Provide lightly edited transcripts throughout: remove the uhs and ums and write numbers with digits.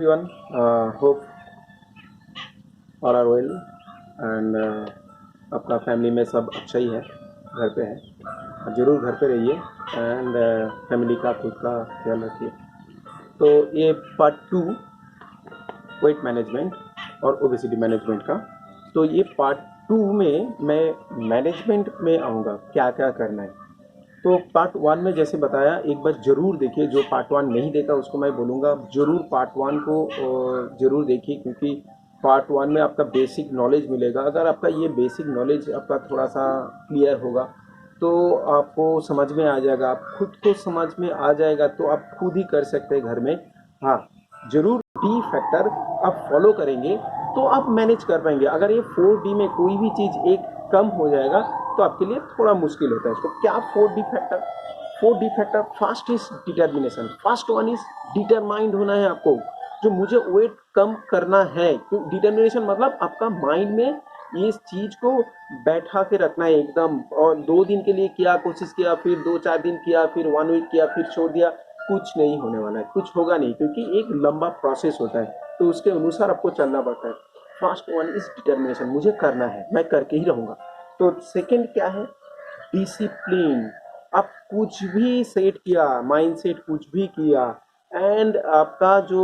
everyone. Hope all are well and अपना family में सब अच्छा ही है, घर पे है। ज़रूर घर पे रहिए एंड फैमिली का खुद का ख्याल रखिए। तो ये पार्ट 2 वेट मैनेजमेंट और ओबेसिटी मैनेजमेंट का। तो ये पार्ट 2 में मैं मैनेजमेंट में आऊँगा, क्या क्या करना है। तो पार्ट 1 में जैसे बताया, एक बार ज़रूर देखिए। जो पार्ट 1 नहीं देखा उसको मैं बोलूँगा ज़रूर पार्ट 1 को ज़रूर देखिए, क्योंकि पार्ट 1 में आपका बेसिक नॉलेज मिलेगा। अगर आपका ये बेसिक नॉलेज आपका थोड़ा सा क्लियर होगा तो आपको समझ में आ जाएगा, आप खुद को समझ में आ जाएगा तो आप खुद ही कर सकते हैं घर में। हाँ, ज़रूर डी फैक्टर आप फॉलो करेंगे तो आप मैनेज कर पाएंगे। अगर ये 4D में कोई भी चीज़ एक कम हो जाएगा तो आपके लिए थोड़ा मुश्किल होता है। तो क्या 4D factor? 4D factor, first is determination. First one is determined होना है आपको, जो मुझे वेट कम करना है। डिटर्मिनेशन मतलब आपका माइंड में इस चीज को बैठा के रखना है एकदम। और 2 दिन के लिए किया, कोशिश किया, फिर 2-4 दिन किया, फिर 1 वीक किया, फिर छोड़ दिया, कुछ नहीं होने वाला है, कुछ होगा नहीं, क्योंकि एक लंबा प्रोसेस होता है। तो उसके अनुसार आपको चलना पड़ता है। फर्स्ट वन इज डिटर्मिनेशन, मुझे करना है, मैं करके ही रहूंगा। तो सेकंड क्या है? डिसिप्लिन। आप कुछ भी सेट किया, माइंड सेट कुछ भी किया एंड आपका जो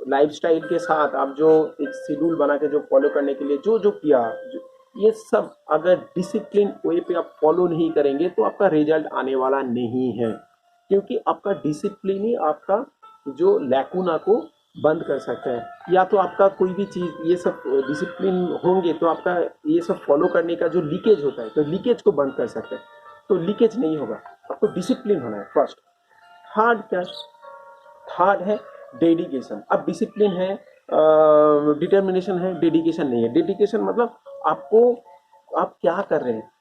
लाइफस्टाइल के साथ आप जो एक शेड्यूल बना के जो फॉलो करने के लिए जो जो किया, ये सब अगर डिसिप्लिन वे पे आप फॉलो नहीं करेंगे तो आपका रिजल्ट आने वाला नहीं है। क्योंकि आपका डिसिप्लिन ही आपका जो लैकुना को बंद कर सकता है। या तो आपका कोई भी चीज़, ये सब डिसिप्लिन होंगे तो आपका ये सब फॉलो करने का जो लीकेज होता है, तो लीकेज को बंद कर सकते हैं। तो लीकेज नहीं होगा, आपको डिसिप्लिन होना है फर्स्ट। थर्ड क्या? थर्ड है डेडिकेशन। अब डिसिप्लिन है, डिटर्मिनेशन है, डेडिकेशन नहीं है। डेडिकेशन मतलब आपको, आप क्या कर रहे हैं।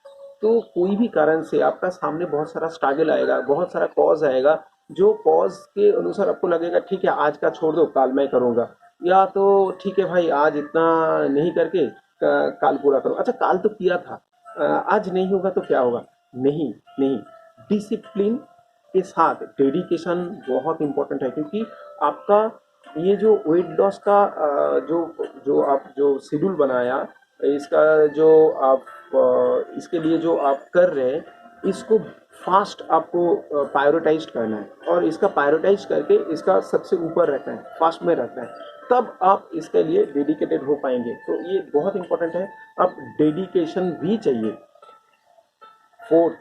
तो कोई भी कारण से आपका सामने बहुत सारा स्ट्रगल आएगा, बहुत सारा कॉज आएगा, जो कॉज के अनुसार आपको लगेगा ठीक है आज का छोड़ दो, कल मैं करूँगा। या तो ठीक है भाई, आज इतना नहीं करके कल पूरा करो। अच्छा, कल तो किया था, आज नहीं होगा तो क्या होगा? नहीं, नहीं। डिसिप्लिन के साथ डेडिकेशन बहुत इंपॉर्टेंट है, क्योंकि आपका ये जो वेट लॉस का जो जो आप जो शेड्यूल बनाया, इसका जो आप इसके लिए जो आप कर रहे हैं, इसको फास्ट आपको प्रायोरिटाइज करना है और इसका प्रायोरिटाइज करके इसका सबसे ऊपर रखना है, फास्ट में रखना है। तब आप इसके लिए डेडिकेटेड हो पाएंगे। तो ये बहुत इंपॉर्टेंट है, अब डेडिकेशन भी चाहिए। Fourth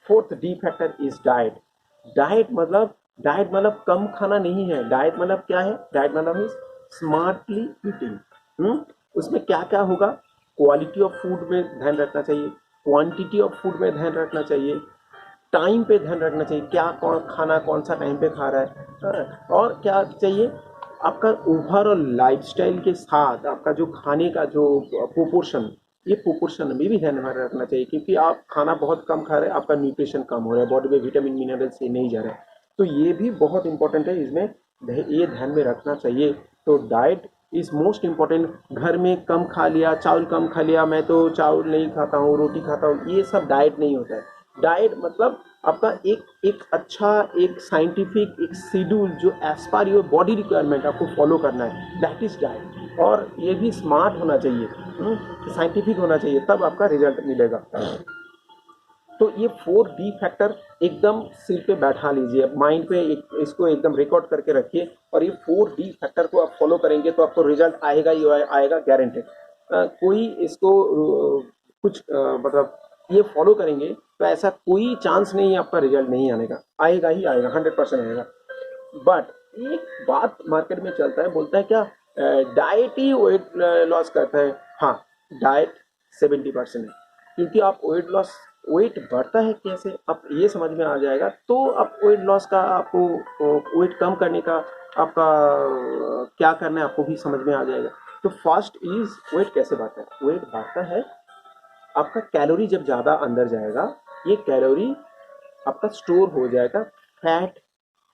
fourth D factor is diet. Diet मतलब कम खाना नहीं है। डाइट मतलब क्या है? डाइट मतलब इज स्मार्टली ईटिंग। उसमें क्या क्या होगा? क्वालिटी ऑफ फूड में ध्यान रखना चाहिए, क्वांटिटी ऑफ फूड में ध्यान रखना चाहिए, टाइम पे ध्यान रखना चाहिए, क्या कौन खाना कौन सा टाइम पे खा रहा है। हाँ, और क्या चाहिए? आपका ओवरऑल लाइफस्टाइल के साथ आपका जो खाने का जो प्रोपोर्शन, ये प्रोपोर्शन में भी ध्यान में रखना चाहिए, क्योंकि आप खाना बहुत कम खा रहे हैं, आपका न्यूट्रिशन कम हो रहा है, बॉडी में विटामिन मिनरल से नहीं जा रहा है। तो ये भी बहुत इंपॉर्टेंट है, इसमें ये ध्यान में रखना चाहिए। तो डाइट इज मोस्ट इम्पॉर्टेंट। घर में कम खा लिया, चावल कम खा लिया, मैं तो चावल नहीं खाता हूँ, रोटी खाता हूँ, ये सब डाइट नहीं होता है। डाइट मतलब आपका एक एक अच्छा, एक साइंटिफिक एक शेड्यूल जो as per your body requirement आपको फॉलो करना है, दैट इज डाइट। और ये भी स्मार्ट होना चाहिए, साइंटिफिक होना चाहिए, तब आपका रिजल्ट मिलेगा। तो ये 4D फैक्टर एकदम सिर पे बैठा लीजिए, माइंड पे इसको एकदम रिकॉर्ड करके रखिए, और ये 4D फैक्टर को आप फॉलो करेंगे तो आपको रिजल्ट आएगा ही आएगा, गारंटेड। कोई इसको कुछ मतलब ये फॉलो करेंगे तो ऐसा कोई चांस नहीं है आपका रिजल्ट नहीं आने का, आएगा ही आएगा, 100% आएगा। बट एक बात मार्केट में चलता है, बोलता है क्या डाइट ही वेट लॉस करता है। हाँ, डाइट 70% है, क्योंकि आप वेट लॉस, वेट बढ़ता है कैसे आप ये समझ में आ जाएगा, तो आप वेट लॉस का, आपको वेट कम करने का आपका क्या करना है आपको भी समझ में आ जाएगा। तो फर्स्ट इज वेट कैसे बढ़ता है? वेट बढ़ता है आपका कैलोरी जब ज़्यादा अंदर जाएगा, ये कैलोरी आपका स्टोर हो जाएगा फैट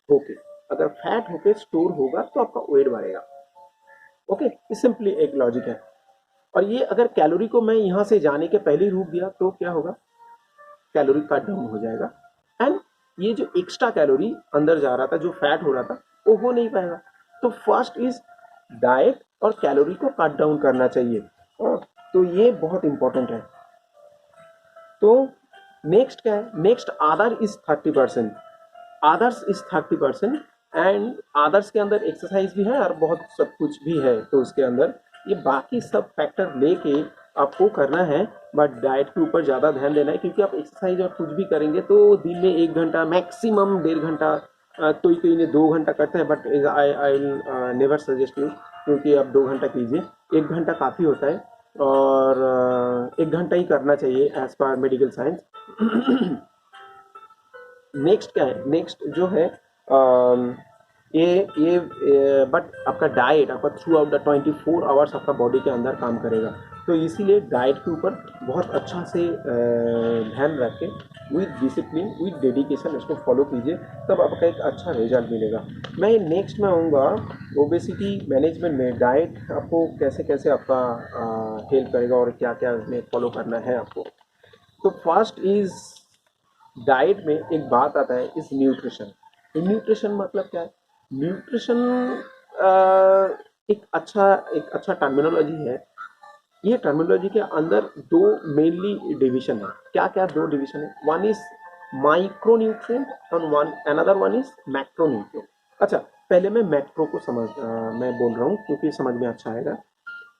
होके। अगर फैट होके स्टोर होगा तो आपका वेट बढ़ेगा। ओके, ये सिंपली एक लॉजिक है। और ये अगर कैलोरी को मैं यहाँ से जाने के पहले ही रोक दिया तो क्या होगा? कैलोरी कट डाउन हो जाएगा एंड ये जो एक्स्ट्रा कैलोरी अंदर जा रहा था, जो फैट हो रहा था, वो हो नहीं पाएगा। तो फर्स्ट इज डाइट और कैलोरी को कट डाउन करना चाहिए। तो ये बहुत इंपॉर्टेंट है। तो नेक्स्ट क्या है, next other is 30%, others is 30%, and others के अंदर एक्सरसाइज भी है और बहुत सब कुछ भी है। तो उसके अंदर ये बाकी सब फैक्टर लेके आपको करना है, बट डाइट के ऊपर ज़्यादा ध्यान देना है, क्योंकि आप एक्सरसाइज और कुछ भी करेंगे तो दिन में 1 घंटा मैक्सिमम 1.5 घंटा, कोई ने 2 घंटा करते हैं, but I never suggest you, क्योंकि आप 2 घंटा कीजिए, 1 घंटा काफ़ी होता है, और 1 घंटा ही करना चाहिए as per medical science. Next क्या है, नेक्स्ट जो है ये बट आपका डाइट आपका थ्रू आउट द 24 आवर्स आपका बॉडी के अंदर काम करेगा। तो इसीलिए डाइट के ऊपर बहुत अच्छा से ध्यान रख के विद डिसिप्लिन विद डेडिकेशन इसको फॉलो कीजिए, तब आपका एक अच्छा रिजल्ट मिलेगा। मैं नेक्स्ट में आऊँगा ओबेसिटी मैनेजमेंट में डाइट आपको कैसे कैसे आपका हेल्प करेगा और क्या क्या इसमें फॉलो करना है आपको। तो फर्स्ट इज डाइट में एक बात आता है इस न्यूट्रिशन। न्यूट्रिशन मतलब क्या है, न्यूट्रिशन एक अच्छा टर्मिनोलॉजी है। ये टर्मिनोलॉजी के अंदर दो मेनली डिवीजन है। क्या क्या दो डिवीजन है, वन इज माइक्रो न्यूट्रिएंट और another one is macro nutrient. अच्छा, पहले मैं मैक्रो को मैं बोल रहा हूँ क्योंकि समझ में अच्छा आएगा।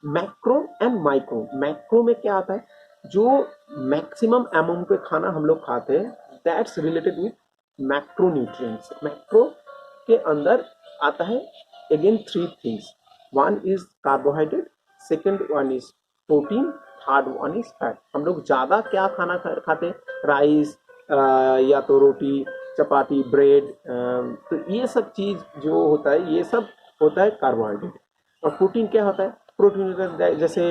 मैक्रो एंड माइक्रो, मैक्रो में क्या आता है, जो मैक्सिमम अमाउंट पे खाना हम लोग खाते हैं, that's related with macro nutrients. Macro के अंदर आता है again 3 things, one is carbohydrate, second one is protein, third one is fat. हम लोग ज़्यादा क्या खाना खाते हैं, राइस या तो रोटी चपाती ब्रेड, तो ये सब चीज़ जो होता है ये सब होता है कार्बोहाइड्रेट। और प्रोटीन क्या होता है, प्रोटीन जैसे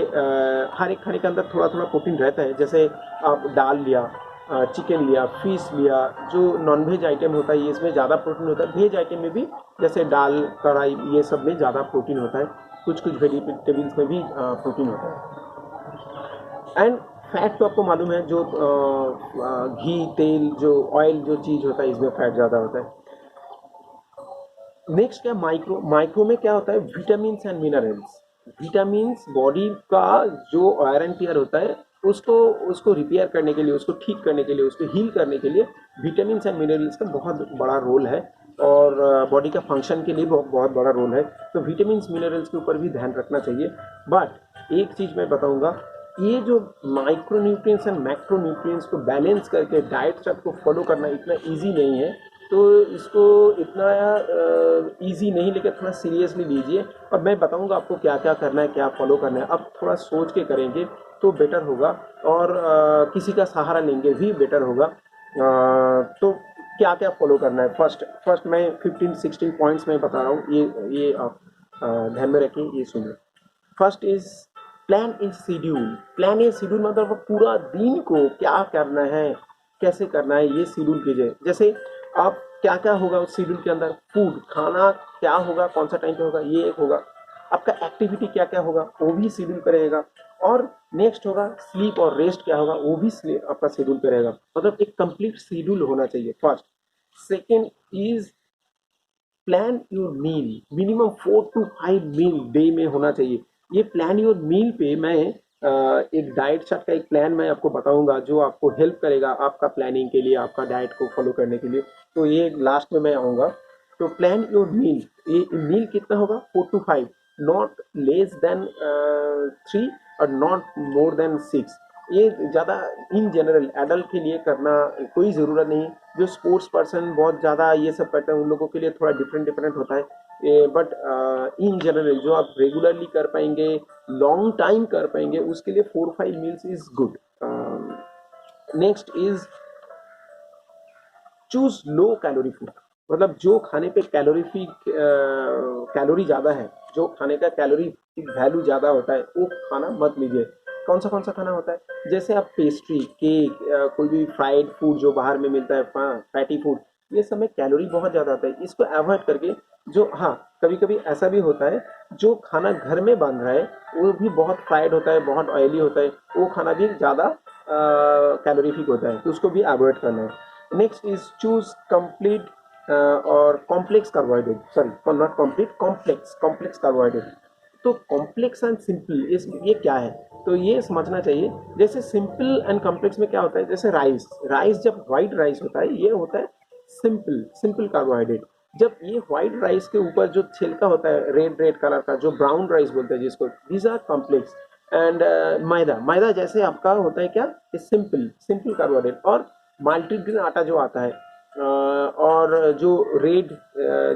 हर एक खाने के अंदर थोड़ा थोड़ा प्रोटीन रहता है। जैसे आप दाल लिया, चिकन लिया, फिश लिया, जो नॉनवेज आइटम होता है ये इसमें ज़्यादा प्रोटीन होता है। वेज आइटम में भी जैसे दाल कढ़ाई ये सब में ज़्यादा प्रोटीन होता है, कुछ कुछ वेजिटेबल्स में भी प्रोटीन होता है। एंड फैट तो आपको मालूम है, जो घी तेल जो ऑयल जो चीज़ होता है इसमें फैट ज़्यादा होता है। नेक्स्ट क्या, माइक्रो। माइक्रो में क्या होता है, vitamin and minerals. Vitamins body का जो वायर एंड टियर होता है उसको रिपेयर करने के लिए, उसको ठीक करने के लिए, उसको हील करने के लिए विटामिन एंड मिनरल्स का बहुत बड़ा रोल है, और बॉडी का फंक्शन के लिए बहुत बड़ा रोल है। तो विटामिन मिनरल्स के ऊपर भी ध्यान रखना चाहिए। बट एक चीज़ मैं बताऊंगा, ये जो micro nutrients and macro nutrients को बैलेंस करके डाइट चार्ट को फॉलो करना इतना ईजी नहीं है। तो इसको इतना इजी नहीं लेकर थोड़ा सीरियसली लीजिए, और मैं बताऊंगा आपको क्या क्या करना है, क्या फॉलो करना है। अब थोड़ा सोच के करेंगे तो बेटर होगा, और किसी का सहारा लेंगे भी बेटर होगा। तो क्या क्या फॉलो करना है, फर्स्ट मैं 15-16 पॉइंट्स में बता रहा हूँ, ये आप ध्यान में रखिए, ये सुनिए। First is plan A schedule. Plan A schedule मतलब पूरा दिन को क्या करना है, कैसे करना है, ये शेड्यूल कीजिए। जैसे आप क्या क्या होगा उस शेड्यूल के अंदर, फूड खाना क्या होगा, कौन सा टाइम पे होगा, ये एक होगा। आपका एक्टिविटी क्या क्या होगा वो भी शेड्यूल पे रहेगा, और नेक्स्ट होगा स्लीप और रेस्ट क्या होगा वो भी आपका शेड्यूल पे रहेगा। मतलब एक कंप्लीट शेड्यूल होना चाहिए first. Second is plan your meal. Minimum 4 to 5 meal day में होना चाहिए। ये प्लान योर मील पे मैं एक डाइट चार्ट का एक प्लान मैं आपको बताऊंगा जो आपको हेल्प करेगा आपका प्लानिंग के लिए, आपका डाइट को फॉलो करने के लिए। तो ये लास्ट में मैं आऊँगा। तो प्लान योर मील, ये मील कितना होगा, 4 to 5, नॉट लेस देन 3 और नॉट मोर देन 6। ये ज़्यादा इन जनरल एडल्ट के लिए करना कोई ज़रूरत नहीं। जो स्पोर्ट्स पर्सन बहुत ज़्यादा ये सब करते हैं उन लोगों के लिए थोड़ा डिफरेंट होता है, बट इन जनरल जो आप रेगुलरली कर पाएंगे, लॉन्ग टाइम कर पाएंगे, उसके लिए 4-5 meals is good. Next is choose low calorie food. मतलब जो खाने पे कैलोरी ज़्यादा है, जो खाने का कैलोरी वैल्यू ज़्यादा होता है वो खाना मत लीजिए। कौन सा खाना होता है, जैसे आप पेस्ट्री केक कोई भी फ्राइड फूड जो बाहर में मिलता है, फैटी फूड, ये सब में कैलोरी बहुत ज़्यादा आता है। इसको अवॉइड करके जो, हाँ कभी कभी ऐसा भी होता है जो खाना घर में बन रहा है वो भी बहुत फ्राइड होता है, बहुत ऑयली होता है, वो खाना भी ज़्यादा कैलोरीफिक होता है, तो उसको भी अवॉइड करना है। नेक्स्ट इज चूज कंप्लीट और complex carbohydrate, sorry not complete, complex carbohydrate. तो कॉम्प्लेक्स एंड सिंपल इस ये क्या है, तो ये समझना चाहिए। जैसे सिंपल एंड कॉम्प्लेक्स में क्या होता है, जैसे राइस, राइस जब व्हाइट राइस होता है ये होता है सिंपल सिंपल कार्बोहाइड्रेट। जब ये व्हाइट राइस के ऊपर जो छिलका होता है रेड रेड कलर का, जो ब्राउन राइस बोलते हैं जिसको, दीज आर कॉम्प्लेक्स। एंड मैदा, मैदा जैसे आपका होता है क्या, सिंपल सिंपल कार्बोहाइड्रेट। और मल्टीग्रेन आटा जो आता है, और जो रेड,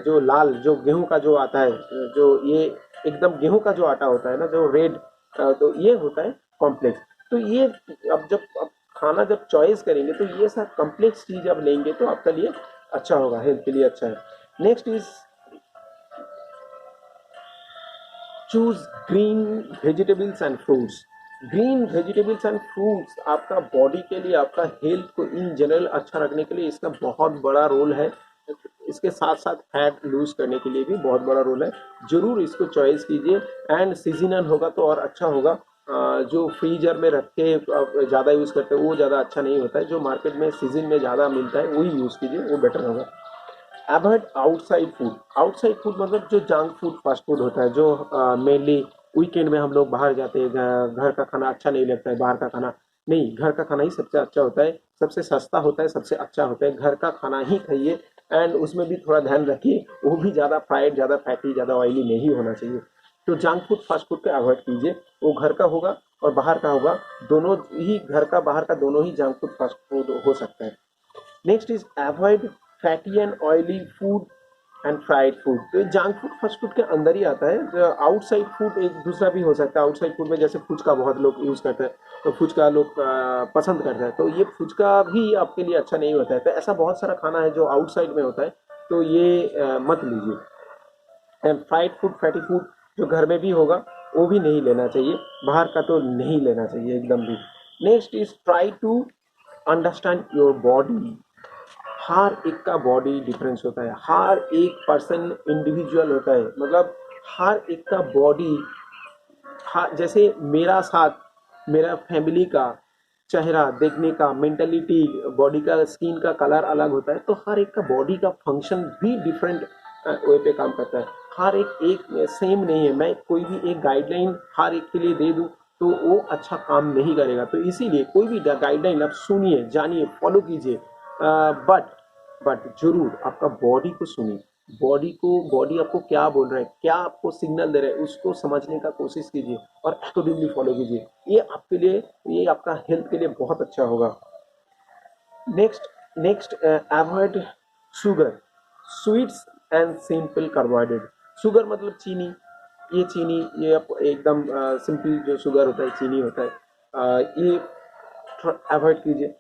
जो लाल, जो गेहूं का जो आता है, जो ये एकदम गेहूं का जो आटा होता है ना, जो रेड, तो ये होता है कॉम्प्लेक्स। तो ये अब जब अब खाना जब चॉइस करेंगे तो ये सब कॉम्प्लेक्स चीज अब लेंगे तो आपके लिए अच्छा होगा, हेल्थ के लिए अच्छा है। Next is choose green vegetables and fruits. Green vegetables and fruits आपका बॉडी के लिए, आपका हेल्थ को इन जनरल अच्छा रखने के लिए इसका बहुत बड़ा रोल है। इसके साथ साथ फैट लूज करने के लिए भी बहुत बड़ा रोल है। जरूर इसको चॉइस कीजिए। एंड सीजनल होगा तो और अच्छा होगा। जो फ्रीजर में रख के ज़्यादा यूज़ करते हैं वो ज़्यादा अच्छा नहीं होता है। जो मार्केट में सीजन में ज़्यादा मिलता है वही यूज़ कीजिए, वो बेटर होगा। Avoid outside food. Outside food मतलब जो जंक फूड, फास्ट फूड होता है, जो मेनली वीकेंड में हम लोग बाहर जाते हैं, घर का खाना अच्छा नहीं लगता है, बाहर का खाना नहीं, घर का खाना ही सबसे अच्छा होता है, सबसे सस्ता होता है, सबसे अच्छा होता है। घर का खाना ही खाइए। एंड उसमें भी थोड़ा ध्यान रखिए, वो भी ज़्यादा फ्राइड, ज़्यादा फैटी, ज़्यादा ऑयली नहीं होना चाहिए। तो जंक फूड, फास्ट फूड को अवॉइड कीजिए। वो घर का होगा और बाहर का होगा, दोनों ही, घर का बाहर का दोनों ही जंक फूड फास्ट फूड हो सकता है। Next is avoid fatty and oily food and fried food. तो ये जंक फूड फास्ट फूड के अंदर ही आता है। आउटसाइड फूड एक दूसरा भी हो सकता है। आउटसाइड फूड में जैसे फुचका बहुत लोग यूज़ करते हैं, तो फुचका लोग पसंद करते हैं, तो ये फुचका भी आपके लिए अच्छा नहीं होता है। तो ऐसा बहुत सारा खाना है जो आउटसाइड में होता है, तो ये मत लीजिए। And fried food, fatty food जो घर में भी होगा वो भी नहीं लेना चाहिए, बाहर का तो नहीं लेना चाहिए एकदम भी। Next is try to understand your body. हर एक का बॉडी डिफरेंस होता है, हर एक पर्सन इंडिविजुअल होता है, मतलब हर एक का बॉडी, जैसे मेरा साथ मेरा फैमिली का चेहरा देखने का मेंटलिटी, बॉडी का स्किन का कलर अलग होता है, तो हर एक का बॉडी का फंक्शन भी डिफरेंट वे पे काम करता है। हर एक सेम नहीं है। मैं कोई भी एक गाइडलाइन हर एक के लिए दे दूं तो वो अच्छा काम नहीं करेगा। तो इसीलिए कोई भी गाइडलाइन आप सुनिए, जानिए, फॉलो कीजिए, बट जरूर आपका बॉडी को सुनिए। बॉडी आपको क्या बोल रहा है, क्या आपको सिग्नल दे रहा है, उसको समझने का कोशिश कीजिए और अकॉर्डिंगली फॉलो कीजिए। ये आपके लिए, ये आपका हेल्थ के लिए बहुत अच्छा होगा। Next avoid sugar, sweets and simple carbohydrate. Sugar मतलब चीनी, ये चीनी, ये आप एकदम सिंपल जो शुगर होता है, चीनी होता है, ये अवॉइड कीजिए।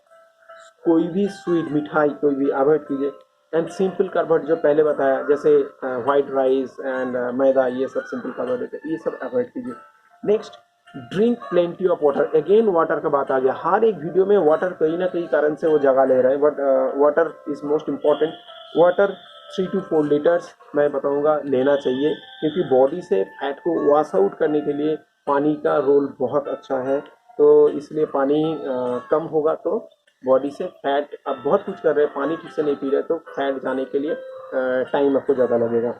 कोई भी स्वीट, मिठाई कोई भी अवॉइड कीजिए। एंड सिंपल कार्बोहाइड्रेट जो पहले बताया, जैसे वाइट राइस एंड मैदा, ये सब सिंपल कार्बोहाइड्रेट है, ये सब अवॉइड कीजिए। Next, drink plenty of water. Again water का बात आ गया। हर एक वीडियो में वाटर कहीं ना कहीं कारण से वो जगह ले रहा है, but water is most important. Water 3 to 4 litres मैं बताऊंगा लेना चाहिए, क्योंकि बॉडी से फैट को वॉश आउट करने के लिए पानी का रोल बहुत अच्छा है। तो इसलिए पानी कम होगा तो बॉडी से फैट, आप बहुत कुछ कर रहे हैं, पानी ठीक से नहीं पी रहे, तो फैट जाने के लिए टाइम आपको ज़्यादा लगेगा।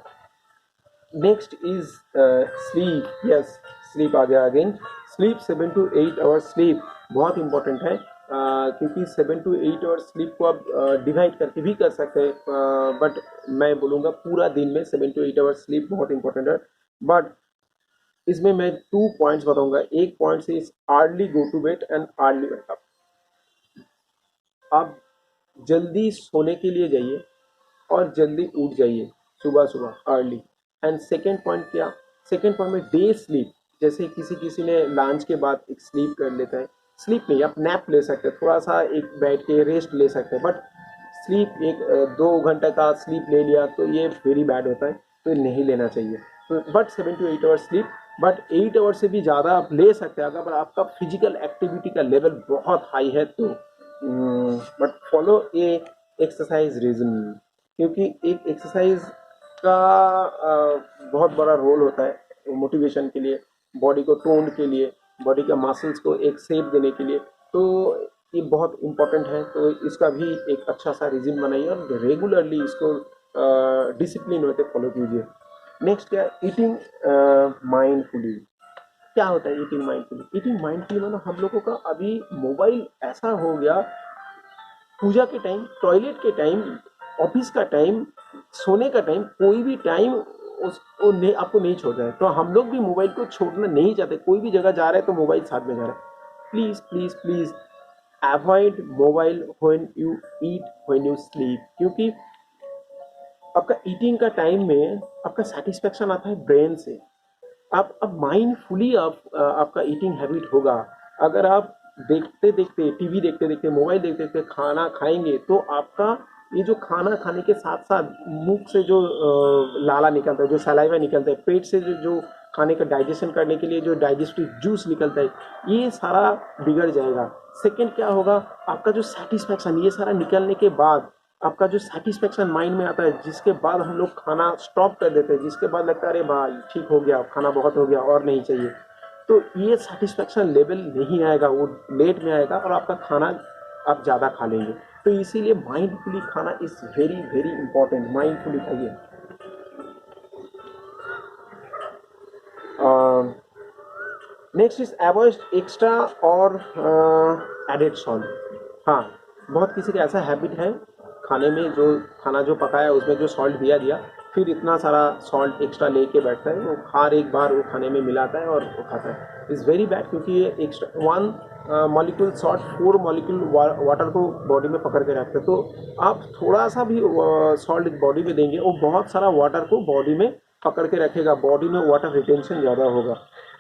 Next is sleep. Yes, sleep आ गया again. Sleep 7 to 8 hours sleep बहुत इंपॉर्टेंट है, क्योंकि 7 to 8 आवर्स स्लीप को आप डिवाइड करके भी कर सकते हैं, बट मैं बोलूँगा पूरा दिन में 7 to 8 आवर्स स्लीप बहुत इंपॉर्टेंट है। बट इसमें मैं 2 पॉइंट्स बताऊंगा। एक पॉइंट से is early go to bed and early wake up. आप जल्दी सोने के लिए जाइए और जल्दी उठ जाइए सुबह सुबह अर्ली। एंड सेकेंड पॉइंट क्या, सेकेंड पॉइंट में डे स्लीप। जैसे किसी किसी ने लंच के बाद एक स्लीप कर लेता है, स्लीप नहीं, आप नैप ले सकते हैं, थोड़ा सा एक बैठ के रेस्ट ले सकते हैं, बट स्लीप एक 2 घंटे का स्लीप ले लिया तो ये वेरी बैड होता है, तो नहीं लेना चाहिए। तो but 7 to 8 hours sleep, but 8 hours से भी ज़्यादा आप ले सकते हैं अगर आपका फिजिकल एक्टिविटी का लेवल बहुत हाई है तो। But follow a exercise reason, क्योंकि एक एक्सरसाइज का बहुत बड़ा रोल होता है मोटिवेशन के लिए, बॉडी को टोन के लिए, बॉडी के मसल्स को एक शेप देने के लिए। तो ये बहुत इंपॉर्टेंट है, तो इसका भी एक अच्छा सा रिजिम बनाइए और रेगुलरली इसको डिसिप्लिन होते फॉलो कीजिए। नेक्स्ट क्या है, ईटिंग माइंडफुली। क्या होता है ईटिंग माइंडफुली? ईटिंग माइंडफुली मतलब हम लोगों का अभी मोबाइल ऐसा हो गया, पूजा के टाइम, टॉयलेट के टाइम, ऑफिस का टाइम, सोने का टाइम, कोई भी टाइम उसको नहीं, आपको नहीं छोड़ना है। तो हम लोग भी मोबाइल को छोड़ना नहीं चाहते, कोई भी जगह जा रहे हैं तो मोबाइल साथ में जा रहा है। Please please please avoid mobile when you eat, when you sleep, क्योंकि आपका ईटिंग का टाइम में आपका सेटिस्फेक्शन आता है ब्रेन से। आप अब माइंडफुली आपका ईटिंग हैबिट होगा। अगर आप देखते देखते, टीवी देखते देखते, मोबाइल देखते देखते खाना खाएंगे तो आपका ये जो खाना खाने के साथ साथ मुंह से जो लाला निकलता है, जो सलाइवा निकलता है, पेट से जो खाने का डाइजेशन करने के लिए जो डाइजेस्टिव जूस निकलता है, ये सारा बिगड़ जाएगा। सेकंड क्या होगा, आपका जो सेटिस्फैक्शन, ये सारा निकलने के बाद आपका जो सेटिस्फेक्शन माइंड में आता है, जिसके बाद हम लोग खाना स्टॉप कर देते हैं, जिसके बाद लगता है अरे भाई ठीक हो गया, खाना बहुत हो गया और नहीं चाहिए, तो ये सेटिस्फेक्शन लेवल नहीं आएगा, वो लेट में आएगा और आपका खाना आप ज़्यादा खा लेंगे। तो इसीलिए माइंडफुली खाना is very very important. Mindfully खाइए। नेक्स्ट इज अवॉइड एक्स्ट्रा और एडेड सॉल्ट। हाँ, बहुत किसी का ऐसा हैबिट है, खाने में जो खाना जो पकाया उसमें जो सॉल्ट दिया दिया, फिर इतना सारा सॉल्ट एक्स्ट्रा लेके बैठता है, वो हर एक बार वो खाने में मिलाता है और वो खाता है। इज़ वेरी बैड, क्योंकि ये extra 1 molecule salt 4 molecule water को बॉडी में पकड़ के रखते हैं। तो आप थोड़ा सा भी सॉल्ट बॉडी में देंगे, वो बहुत सारा वाटर को बॉडी में पकड़ के रखेगा, बॉडी में वाटर रिटेंशन ज़्यादा होगा।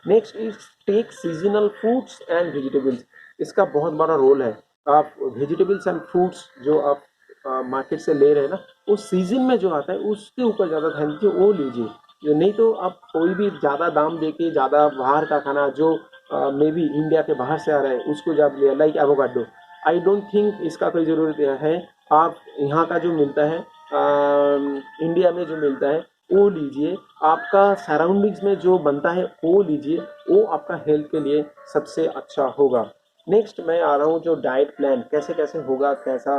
Next is take seasonal fruits and vegetables. इसका बहुत बड़ा रोल है। आप वेजिटेबल्स एंड फ्रूट्स जो आप मार्केट से ले रहे हैं ना, उस सीजन में जो आता है उसके ऊपर ज़्यादा ध्यान दीजिए, वो लीजिए। नहीं तो आप कोई भी ज़्यादा दाम दे के ज़्यादा बाहर का खाना जो मे बी इंडिया के बाहर से आ रहा है उसको जब लिया, like avocado, I don't think इसका कोई ज़रूरत है। आप यहाँ का जो मिलता है, इंडिया में जो मिलता है वो लीजिए। आपका सराउंडिंग्स में जो बनता है वो लीजिए, वो आपका हेल्थ के लिए सबसे अच्छा होगा। नेक्स्ट मैं आ रहा हूँ जो डाइट प्लान कैसे कैसे होगा, कैसा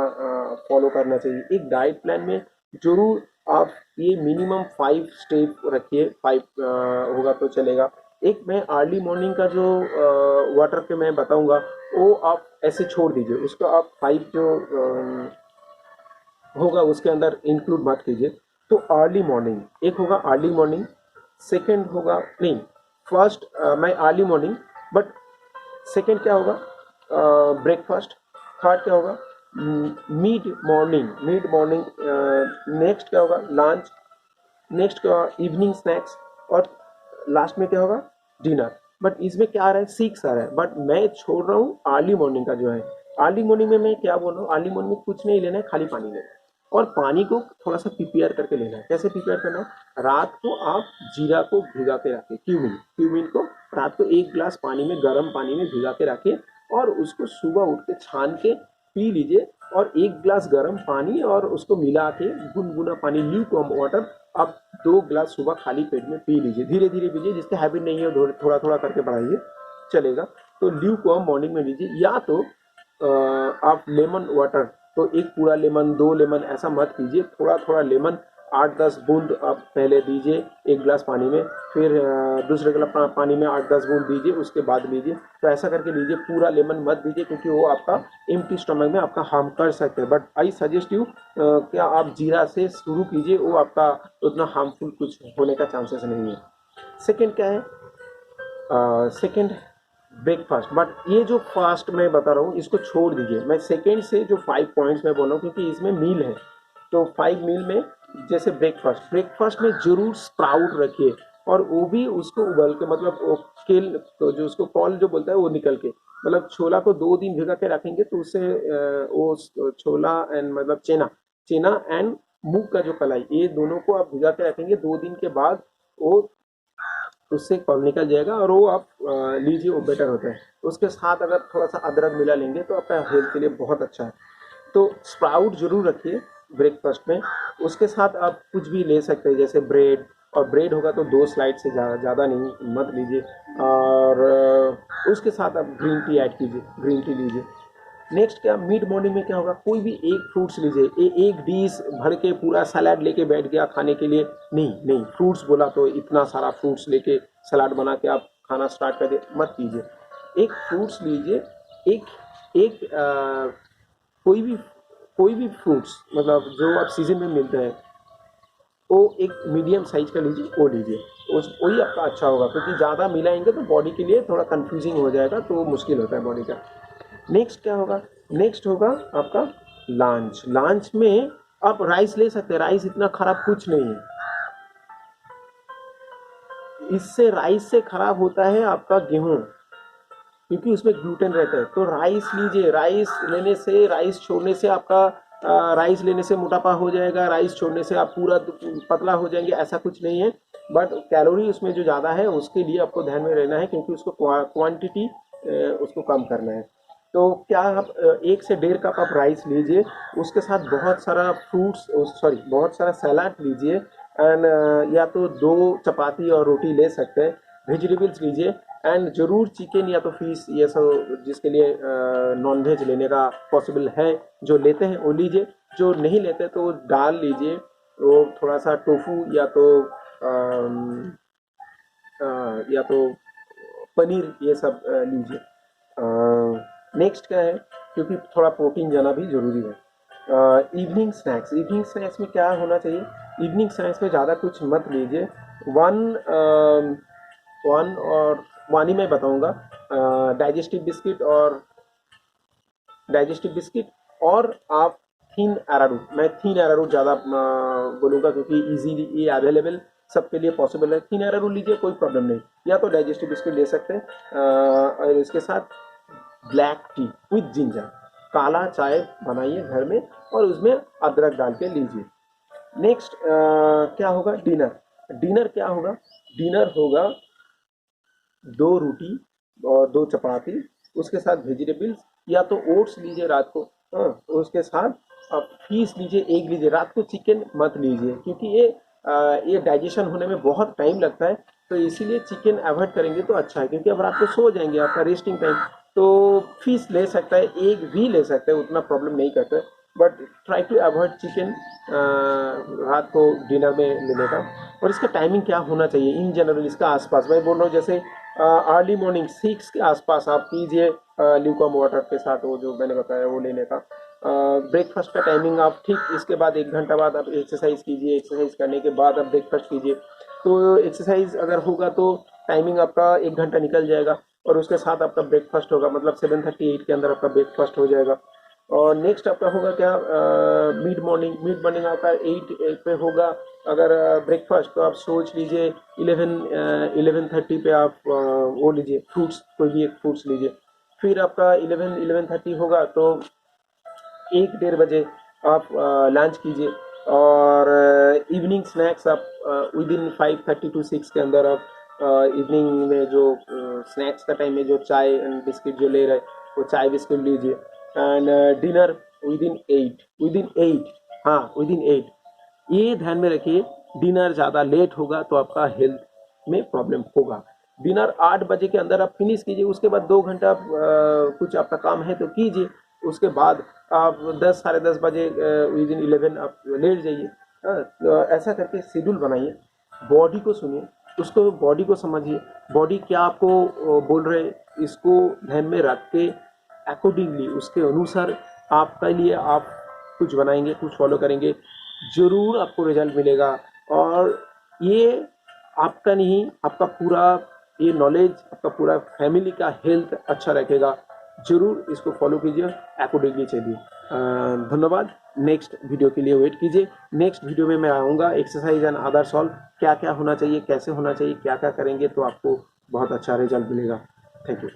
फॉलो करना चाहिए। एक डाइट प्लान में जरूर आप ये मिनिमम 5 स्टेप रखिए, 5 होगा तो चलेगा। एक मैं अर्ली मॉर्निंग का जो वाटर के मैं बताऊंगा, वो आप ऐसे छोड़ दीजिए, उसको आप 5 जो होगा उसके अंदर इंक्लूड मत कीजिए। तो अर्ली मॉर्निंग एक होगा, अर्ली मॉर्निंग। सेकंड होगा, नहीं, फर्स्ट मैं अर्ली मॉर्निंग, बट सेकंड क्या होगा, ब्रेकफास्ट। थर्ड क्या होगा, मिड मॉर्निंग, नेक्स्ट क्या होगा, लंच। नेक्स्ट क्या होगा, इवनिंग स्नैक्स। और लास्ट में क्या होगा, डिनर। बट इसमें क्या आ रहा है, 6 आ रहा है, बट मैं छोड़ रहा हूँ अर्ली मॉर्निंग का जो है। अर्ली मॉर्निंग में मैं क्या बोल रहा हूँ, अर्ली मॉर्निंग में कुछ नहीं लेना है, खाली पानी लेना है। और पानी को थोड़ा सा प्रिपेयर करके लेना है। कैसे प्रिपेयर करना है, रात को आप जीरा को भिगा के रखें, क्यूमिन को रात को 1 गिलास पानी में, गर्म पानी में भिगा के रखें और उसको सुबह उठ के छान के पी लीजिए। और 1 गिलास गर्म पानी और उसको मिला के गुनगुना पानी, ल्यूकवार्म वाटर, आप 2 गिलास सुबह खाली पेट में पी लीजिए। धीरे धीरे पीजिए, जिसके हैबिट नहीं है थोड़ा थोड़ा करके बढ़ाइए, चलेगा। तो ल्यूकवार्म मॉर्निंग में लीजिए। या तो आप लेमन वाटर, तो एक पूरा लेमन, 2 लेमन ऐसा मत पीजिए, थोड़ा थोड़ा लेमन 8-10 बूंद आप पहले दीजिए 1 गिलास पानी में, फिर दूसरे गिलास पानी में 8-10 बूंद दीजिए, उसके बाद लीजिए। तो ऐसा करके लीजिए, पूरा लेमन मत दीजिए, क्योंकि वो आपका एम्प्टी स्टमक में आपका हार्म कर सकते हैं। बट आई सजेस्ट यू, क्या आप जीरा से शुरू कीजिए, वो आपका उतना हार्मफुल कुछ होने का चांसेस नहीं है। सेकेंड क्या है, सेकेंड ब्रेकफास्ट। बट ये जो फास्ट मैं बता रहा हूँ इसको छोड़ दीजिए। मैं सेकेंड से जो 5 पॉइंट्स मैं बोल रहा हूँ, क्योंकि इसमें मील है, तो 5 मील में जैसे ब्रेकफास्ट में जरूर स्प्राउट रखिए, और वो भी उसको उबल के, मतलब वो केल, तो जो उसको कॉल जो बोलता है वो निकल के, मतलब छोला को 2 दिन भिगा के रखेंगे तो उससे वो छोला एंड मतलब चेना एंड मूंग का जो कलाई, ये दोनों को आप भिगा के रखेंगे 2 दिन के बाद, वो उससे कॉल निकल जाएगा और वो आप लीजिए, वो बेटर होता है। उसके साथ अगर थोड़ा सा अदरक मिला लेंगे तो आपका हेल्थ के लिए बहुत अच्छा है। तो स्प्राउट जरूर रखिए ब्रेकफास्ट में। उसके साथ आप कुछ भी ले सकते हैं, जैसे ब्रेड, और ब्रेड होगा तो 2 स्लाइड से ज़्यादा नहीं, मत लीजिए। और उसके साथ आप ग्रीन टी ऐड कीजिए, ग्रीन टी लीजिए। नेक्स्ट क्या, मिड मॉर्निंग में क्या होगा, कोई भी एक फ्रूट्स लीजिए, एक डिश भर के पूरा सलाद लेके बैठ गया खाने के लिए, नहीं नहीं, फ्रूट्स बोला तो इतना सारा फ्रूट्स लेके सलाद बना के आप खाना स्टार्ट कर दे, मत कीजिए। एक फ्रूट्स लीजिए, एक एक कोई भी फ्रूट्स मतलब जो आप सीजन में मिलते हैं, वो एक मीडियम साइज का लीजिए, वो लीजिए, उस वही आपका अच्छा होगा, क्योंकि ज़्यादा मिलाएंगे तो बॉडी के लिए थोड़ा कंफ्यूजिंग हो जाएगा, तो मुश्किल होता है बॉडी का। नेक्स्ट क्या होगा, नेक्स्ट होगा आपका लंच। लंच में आप राइस ले सकते हैं, राइस इतना खराब कुछ नहीं है। इससे राइस से खराब होता है आपका गेहूं, क्योंकि उसमें ग्लूटेन रहता है। तो राइस लीजिए, राइस लेने से, राइस छोड़ने से आपका राइस लेने से मोटापा हो जाएगा, राइस छोड़ने से आप पूरा पतला हो जाएंगे, ऐसा कुछ नहीं है। बट कैलोरी उसमें जो ज़्यादा है उसके लिए आपको ध्यान में रहना है, क्योंकि उसको क्वांटिटी उसको कम करना है। तो क्या आप 1 से 1.5 कप आप राइस लीजिए, उसके साथ बहुत सारा फ्रूट्स, सॉरी बहुत सारा सलाद लीजिए, एंड या तो 2 चपाती और रोटी ले सकते हैं, वेजिटेबल्स लीजिए, एंड ज़रूर चिकन या तो फिश, ये सब जिसके लिए नॉन वेज लेने का पॉसिबल है, जो लेते हैं वो लीजिए, जो नहीं लेते तो दाल लीजिए, वो थोड़ा सा टोफू या तो पनीर, ये सब लीजिए। नेक्स्ट क्या है, क्योंकि थोड़ा प्रोटीन जाना भी ज़रूरी है। इवनिंग स्नैक्स, इवनिंग स्नैक्स में क्या होना चाहिए, इवनिंग स्नैक्स में ज़्यादा कुछ मत लीजिए। वन ही मैं बताऊंगा, डाइजेस्टिव बिस्किट और आप थीन अरारूट, मैं थीन अरारूट ज़्यादा बोलूँगा, क्योंकि इजीली ये अवेलेबल सबके लिए पॉसिबल है। थीन अरारूट लीजिए, कोई प्रॉब्लम नहीं, या तो डाइजेस्टिव बिस्किट ले सकते हैं। और इसके साथ ब्लैक टी विथ जिंजर, काला चाय बनाइए घर में और उसमें अदरक डाल के लीजिए। नेक्स्ट क्या होगा, डिनर। डिनर क्या होगा, डिनर होगा 2 रोटी और 2 चपाती, उसके साथ वेजिटेबल्स, या तो ओट्स लीजिए रात को, हाँ, उसके साथ आप फिश लीजिए, एग लीजिए। रात को चिकन मत लीजिए, क्योंकि ये डाइजेशन होने में बहुत टाइम लगता है, तो इसीलिए चिकन अवॉइड करेंगे तो अच्छा है, क्योंकि अब रात को सो जाएंगे, आपका रेस्टिंग टाइम। तो फिश ले सकता है, एग भी ले सकते हैं, उतना प्रॉब्लम नहीं करता है, but try to avoid chicken रात को डिनर में लेने का। और इसका टाइमिंग क्या होना चाहिए इन जनरल, इसका आसपास मैं बोल रहा हूँ, जैसे अर्ली मॉर्निंग 6 के आसपास आप कीजिए, ल्यूकम वाटर के साथ, वो जो मैंने बताया वो लेने का। ब्रेकफास्ट का टाइमिंग आप ठीक इसके बाद 1 घंटा बाद आप एक्सरसाइज कीजिए, एक्सरसाइज करने के बाद आप ब्रेकफास्ट कीजिए। तो एक्सरसाइज अगर होगा तो टाइमिंग आपका 1 घंटा निकल जाएगा, और उसके साथ आपका ब्रेकफास्ट होगा, मतलब 7:38 के अंदर आपका ब्रेकफास्ट हो जाएगा। और नेक्स्ट आपका होगा क्या, मिड मॉर्निंग आपका 8 पे होगा। अगर ब्रेकफास्ट, तो आप सोच लीजिए 11:30 पे आप वो लीजिए, फ्रूट्स, कोई भी एक फ्रूट्स लीजिए। फिर आपका 11:30 होगा तो 1-1:30 बजे आप लंच कीजिए, और इवनिंग स्नैक्स आप विदिन 5:30 to 6 के अंदर आप इवनिंग में जो स्नैक्स का टाइम में जो चाय एंड बिस्किट जो ले रहे, वो चाय बिस्किट लीजिए। एंड डिनर विदिन 8, हाँ विदिन 8, ये ध्यान में रखिए। डिनर ज़्यादा लेट होगा तो आपका हेल्थ में प्रॉब्लम होगा। डिनर 8 बजे के अंदर आप फिनिश कीजिए, उसके बाद 2 घंटा कुछ आपका काम है तो कीजिए, उसके बाद आप 10 साढ़े 10 बजे विदिन 11 आप लेट जाइए। तो ऐसा करके शेड्यूल बनाइए, बॉडी को सुनिए, उसको बॉडी को समझिए, बॉडी क्या आपको बोल रहे, इसको ध्यान में रख के अकॉर्डिंगली उसके अनुसार आपके लिए आप कुछ बनाएंगे, कुछ फॉलो करेंगे, ज़रूर आपको रिजल्ट मिलेगा। और ये आपका नहीं, आपका पूरा ये नॉलेज, आपका पूरा फैमिली का हेल्थ अच्छा रखेगा। ज़रूर इसको फॉलो कीजिए, अकॉर्डिंगली चलिए। धन्यवाद। नेक्स्ट वीडियो के लिए वेट कीजिए। नेक्स्ट वीडियो में मैं आऊँगा एक्सरसाइज एंड अदर सॉल्व, क्या क्या होना चाहिए, कैसे होना चाहिए, क्या क्या करेंगे तो आपको बहुत अच्छा रिजल्ट मिलेगा। Thank you.